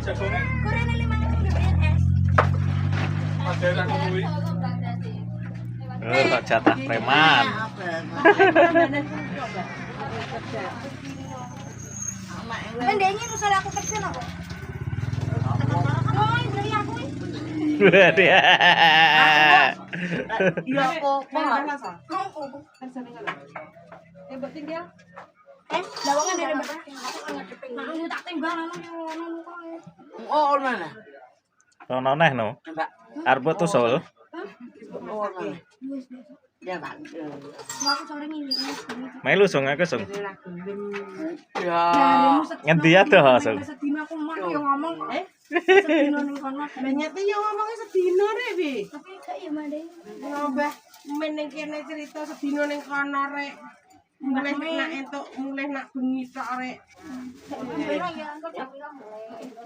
Kurang 5.000 BNS. Kok jatah preman. Mendingnya misal aku kerja apa? Oh, beli aku. Dia. Iya kok. Lawangan dari berapa? Aku kan ngedepin. Nah, tak timbang anu yo anu kae. Oh, mana? Ono neh no. Mbak. Arep tusul. Oh, mana? Wis biasa. Ya, Pak. Nah, aku sore ini. Melu sung aku sung. Ya. Ngendi adoh sung. Sedina aku mah yo ngomong. Sedina ning kono. Menyete yo ngomongnya sedina rek, Bi. Tapi gak ya Made. Ngobah men ning kene cerita sedina ning kono rek. Mulai nak entuk, mulai nak bengi tok rek. Bener ya, engko tak bilang mulai.